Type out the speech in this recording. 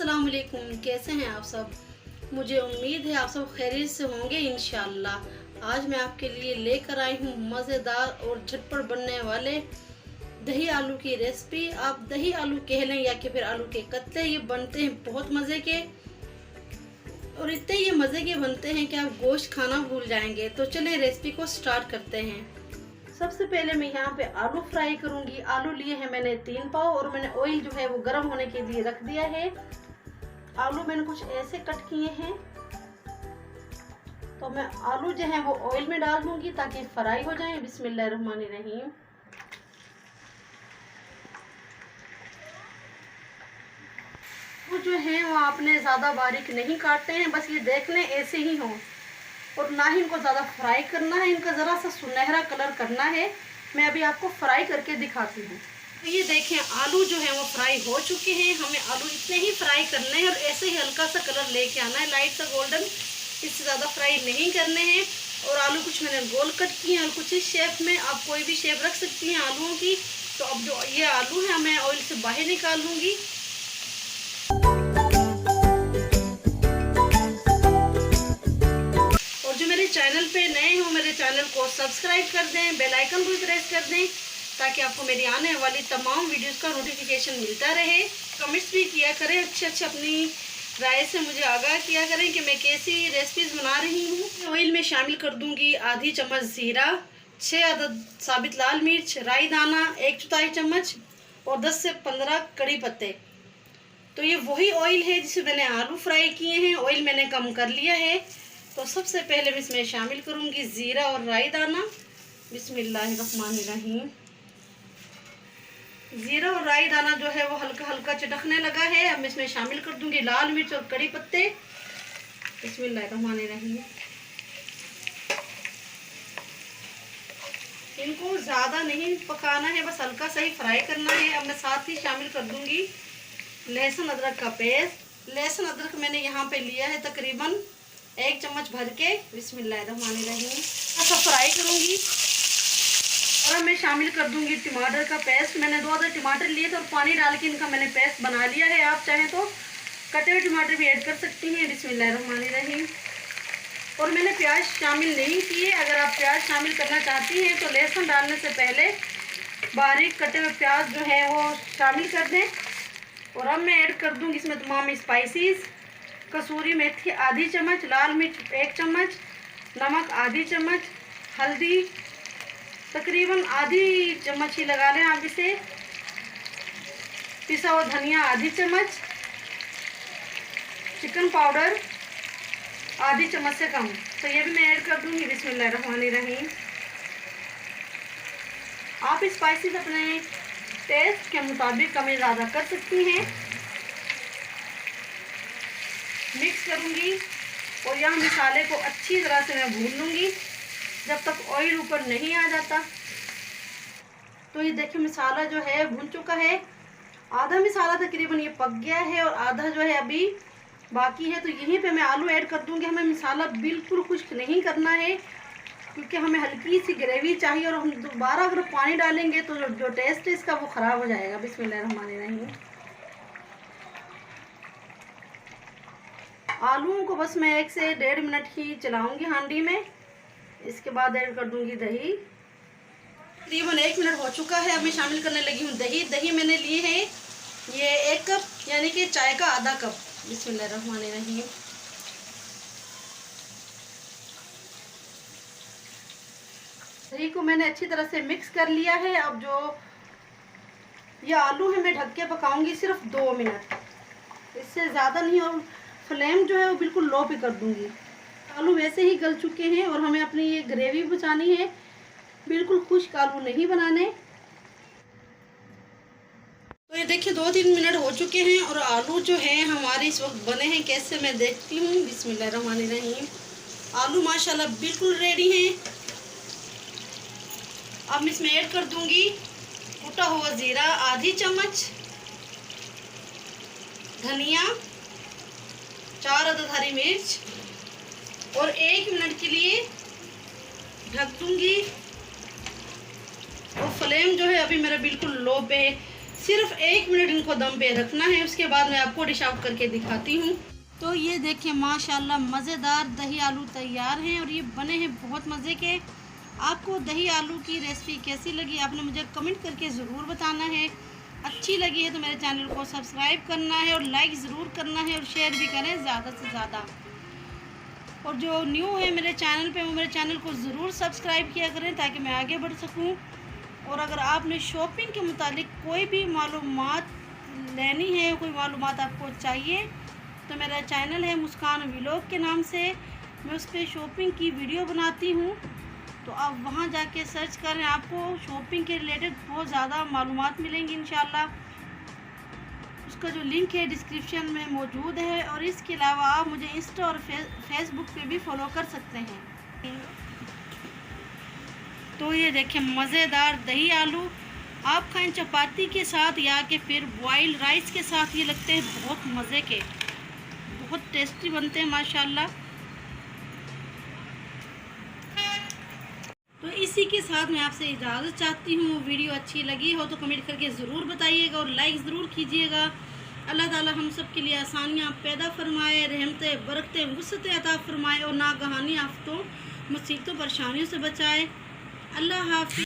अस्सलाम वालेकुम। कैसे हैं आप सब? मुझे उम्मीद है आप सब खैरियत से होंगे इंशाल्लाह। आज मैं आपके लिए लेकर आई हूँ मज़ेदार और झटपट बनने वाले दही आलू की रेसिपी। आप दही आलू कह लें या कि फिर आलू के कतले, ये बनते हैं बहुत मज़े के और इतने ये मज़े के बनते हैं कि आप गोश्त खाना भूल जाएंगे। तो चलिए रेसिपी को स्टार्ट करते हैं। सबसे पहले मैं यहाँ पे आलू फ्राई करूंगी। आलू लिए हैं मैंने 3 पाव और मैंने ऑयल जो है वो गर्म होने के लिए रख दिया है। आलू मैंने कुछ ऐसे कट किए हैं, तो मैं आलू जो है वो ऑयल में डाल दूंगी ताकि फ्राई हो जाए। बिस्मिल्लाहिर्रहमानिर्रहीम। वो जो है वो आपने ज़्यादा बारीक नहीं काटते हैं, बस ये देख लें ऐसे ही हो, और ना ही इनको ज़्यादा फ्राई करना है। इनका ज़रा सा सुनहरा कलर करना है। मैं अभी आपको फ्राई करके दिखाती हूँ। तो ये देखें आलू जो है वो फ्राई हो चुके हैं। हमें आलू इतने ही फ्राई करने हैं और ऐसे ही हल्का सा कलर लेके आना है, लाइट सा गोल्डन। इससे ज़्यादा फ्राई नहीं करने हैं। और आलू कुछ मैंने गोल कट किए हैं और कुछ इस शेप में। आप कोई भी शेप रख सकती हैं आलूओं की। तो अब जो ये आलू है मैं ऑयल से बाहर निकाल लूँगी। चैनल पे नए हो मेरे चैनल को सब्सक्राइब कर दें, बेल आइकन को प्रेस कर दें ताकि आपको मेरी आने वाली तमाम वीडियोस का नोटिफिकेशन मिलता रहे। कमेंट्स भी किया करें, अच्छे अपनी राय से मुझे आगाह किया करें कि मैं कैसी रेसिपीज बना रही हूँ। ऑयल में शामिल कर दूंगी आधी चम्मच ज़ीरा, 6 अदद साबित लाल मिर्च, राई दाना 1/4 चम्मच और 10 से 15 कड़ी पत्ते। तो ये वही ऑयल है जिसमें मैंने आलू फ्राई किए हैं। ऑयल मैंने कम कर लिया है। तो सबसे पहले मैं इसमें शामिल करूंगी ज़ीरा और राई दाना। बिस्मिल्लाहिर्रहमानिर्रहीम। ज़ीरा और राई दाना जो है वो हल्का हल्का चटकने लगा है। अब मैं इसमें शामिल कर दूंगी लाल मिर्च और कड़ी पत्ते। बिस्मिल्लाहिर्रहमानिर्रहीम। इनको ज़्यादा नहीं पकाना है, बस हल्का सा ही फ्राई करना है। अब मैं साथ ही शामिल कर दूंगी लहसुन अदरक का पेस्ट। लहसुन अदरक मैंने यहाँ पे लिया है तकरीबन 1 चम्मच भर के। बिस्मिल्लाहिर्रहमानिर्रहीम। ऐसा फ्राई करूंगी। और अब मैं शामिल कर दूंगी टमाटर का पेस्ट। मैंने 2 अदर टमाटर लिए थे और पानी डाल के इनका मैंने पेस्ट बना लिया है। आप चाहें तो कटे हुए टमाटर भी ऐड कर सकती हैं। बिस्मिल्लाहिर्रहमानिर्रहीम। और मैंने प्याज शामिल नहीं किए। अगर आप प्याज शामिल करना चाहती हैं तो लहसुन डालने से पहले बारीक कटे हुए प्याज जो है वो शामिल कर दें। और अब मैं ऐड कर दूंगी इसमें तमाम स्पाइसीज। कसूरी मेथी आधी चम्मच, लाल मिर्च 1 चम्मच, नमक आधी चम्मच, हल्दी तकरीबन आधी चम्मच ही लगा लें आप इसे, पिसा हुआ धनिया आधी चम्मच, चिकन पाउडर आधी चम्मच से कम। तो ये भी मैं ऐड कर दूंगी। बिस्मिल्लाहिर्रहमानिर्रहीम। आप स्पाइसीज अपने टेस्ट के मुताबिक कम ज़्यादा कर सकती हैं। मिक्स करूंगी और यहाँ मसाले को अच्छी तरह से मैं भून लूँगी जब तक ऑयल ऊपर नहीं आ जाता। तो ये देखिए मसाला जो है भून चुका है। आधा मसाला तकरीबन ये पक गया है और आधा जो है अभी बाकी है। तो यहीं पे मैं आलू ऐड कर दूंगी। हमें मसाला बिल्कुल खुश्क नहीं करना है क्योंकि हमें हल्की सी ग्रेवी चाहिए और हम दोबारा अगर पानी डालेंगे तो जो टेस्ट है इसका वो ख़राब हो जाएगा। बिस्मिल्लाहिर्रहमानिर्रहीम। आलूओं को बस मैं 1 से 1.5 मिनट ही चलाऊंगी हांडी में। इसके बाद ऐड कर दूंगी दही। तकरीबन 1 मिनट हो चुका है। अब मैं शामिल करने लगी हूँ दही। दही मैंने लिए हैं ये 1 कप, यानी कि चाय का आधा कप। बिस्मिल्लाहिर्रहमानिर्रहीम। दही को मैंने अच्छी तरह से मिक्स कर लिया है। अब जो ये आलू है मैं ढक के पकाऊंगी सिर्फ 2 मिनट, इससे ज़्यादा नहीं। और फ्लेम जो है वो बिल्कुल लो पे कर दूंगी। आलू वैसे ही गल चुके हैं और हमें अपनी ये ग्रेवी बचानी है, बिल्कुल खुश्क आलू नहीं बनाने। तो ये देखिए 2-3 मिनट हो चुके हैं और आलू जो हैं हमारे इस वक्त बने हैं कैसे मैं देखती हूँ। बिस्मिल्लाहिर्रहमानिर्रहीम। आलू माशाल्लाह बिल्कुल रेडी हैं। अब मैं इसमें ऐड कर दूंगी कुटा हुआ ज़ीरा आधी चम्मच, धनिया 4 अदद हरी मिर्च और 1 मिनट के लिए ढक दूंगी। और फ्लेम जो है अभी मेरा बिल्कुल लो पे है। सिर्फ 1 मिनट इनको दम पे रखना है, उसके बाद मैं आपको डिश आउट करके दिखाती हूँ। तो ये देखिए माशाल्लाह मज़ेदार दही आलू तैयार हैं और ये बने हैं बहुत मज़े के। आपको दही आलू की रेसिपी कैसी लगी आपने मुझे कमेंट करके ज़रूर बताना है। अच्छी लगी है तो मेरे चैनल को सब्सक्राइब करना है और लाइक ज़रूर करना है और शेयर भी करें ज़्यादा से ज़्यादा। और जो न्यू है मेरे चैनल पे वो मेरे चैनल को ज़रूर सब्सक्राइब किया करें ताकि मैं आगे बढ़ सकूं। और अगर आपने शॉपिंग के मुतालिक कोई भी मालूमात लेनी है, कोई मालूमात आपको चाहिए, तो मेरा चैनल है मुस्कान व्लॉग के नाम से, मैं उस पर शॉपिंग की वीडियो बनाती हूँ। तो आप वहाँ जाके सर्च करें, आपको शॉपिंग के रिलेटेड बहुत ज़्यादा मालूमात मिलेंगी इंशाल्लाह। उसका जो लिंक है डिस्क्रिप्शन में मौजूद है। और इसके अलावा आप मुझे इंस्टा और फेसबुक पे भी फॉलो कर सकते हैं। तो ये देखें मज़ेदार दही आलू आप खाएं चपाती के साथ या कि फिर बॉइल्ड राइस के साथ, ये लगते हैं बहुत मज़े के, बहुत टेस्टी बनते हैं माशाल्लाह। तो इसी के साथ मैं आपसे इजाज़त चाहती हूँ। वीडियो अच्छी लगी हो तो कमेंट करके ज़रूर बताइएगा और लाइक ज़रूर कीजिएगा। अल्लाह ताला हम सब के लिए आसानियाँ पैदा फरमाए, रहमतें बरकतें वुसअतें अता फरमाए और नागहानी आफतों मुसीबतों परेशानियों से बचाए। अल्लाह हाफ़िज़।